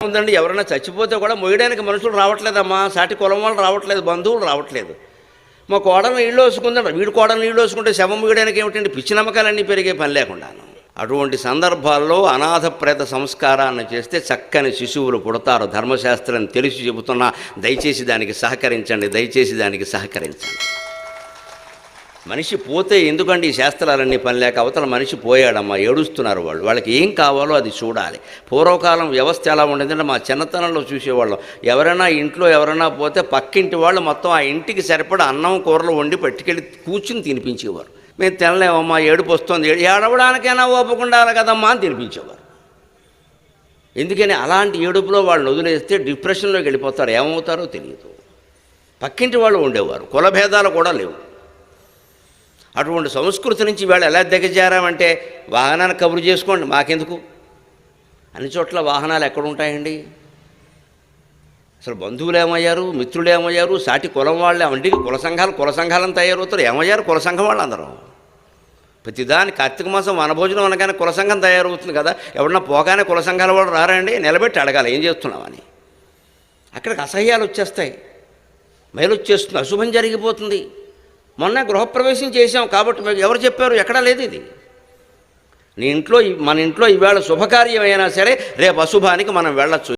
ఉందండి, ఎవరైనా చచ్చిపోతే కూడా మొయ్యడానికి మనుషులు రావట్లేదమ్మా, సాటి కులం వాళ్ళు రావట్లేదు, బంధువులు రావట్లేదు. మా కోడలు నీళ్ళు వేసుకుందంట, వీడి కోడలు నీళ్ళు వేసుకుంటే శవం మొయ్యడానికి ఏమిటండి? పిచ్చి నమ్మకాలన్నీ పెరిగే పని లేకుండాను. అటువంటి సందర్భాల్లో అనాథ ప్రేత సంస్కారాన్ని చేస్తే చక్కని శిశువులు పుడతారు. ధర్మశాస్త్రం తెలిసి చెబుతున్నా, దయచేసి దానికి సహకరించండి, దయచేసి దానికి సహకరించండి. మనిషి పోతే ఎందుకండి ఈ శాస్త్రాలన్నీ పని లేక, అవతల మనిషి పోయాడమ్మా, ఏడుస్తున్నారు వాళ్ళు, వాళ్ళకి ఏం కావాలో అది చూడాలి. పూర్వకాలం వ్యవస్థ ఎలా ఉండేదంటే మా చిన్నతనంలో చూసేవాళ్ళం, ఎవరైనా ఇంట్లో ఎవరైనా పోతే పక్కింటి వాళ్ళు మొత్తం ఆ ఇంటికి సరిపడా అన్నం కూరలు వండి పట్టుకెళ్ళి కూర్చుని తినిపించేవారు. మేము తినలేమమ్మా, ఏడుపు వస్తుంది, ఏడవడానికైనా ఓపుకుండాలి కదమ్మా అని తినిపించేవారు. ఎందుకని అలాంటి ఏడుపులో వాళ్ళని వదిలేస్తే డిప్రెషన్లోకి వెళ్ళిపోతారు, ఏమవుతారో తెలియదు. పక్కింటి వాళ్ళు ఉండేవారు, కులభేదాలు కూడా లేవు. అటువంటి సంస్కృతి నుంచి వాళ్ళు ఎలా దిగజారామంటే, వాహనాన్ని కబురు చేసుకోండి మాకెందుకు, అన్ని చోట్ల వాహనాలు ఎక్కడుంటాయండి? అసలు బంధువులు ఏమయ్యారు, మిత్రులు ఏమయ్యారు, సాటి కులం వాళ్ళు వంటికి కుల సంఘాలను తయారవుతారు. ఏమయ్యారు కుల సంఘం వాళ్ళు అందరూ? ప్రతిదాని కార్తీక మాసం వనభోజనం అనగానే కుల సంఘం తయారవుతుంది కదా, ఎవరన్నా పోగానే కుల సంఘాల వాళ్ళు రారండి, నిలబెట్టి అడగాలి ఏం చేస్తున్నామని. అక్కడికి అసహ్యాలు వచ్చేస్తాయి, మైలు వచ్చేస్తుంది, అశుభం జరిగిపోతుంది. మొన్న గృహప్రవేశం చేశాం కాబట్టి ఎవరు చెప్పారు? ఎక్కడా లేదు ఇది. మన ఇంట్లో ఇవాళ శుభకార్యం అయినా సరే రేపు అశుభానికి మనం వెళ్ళొచ్చు.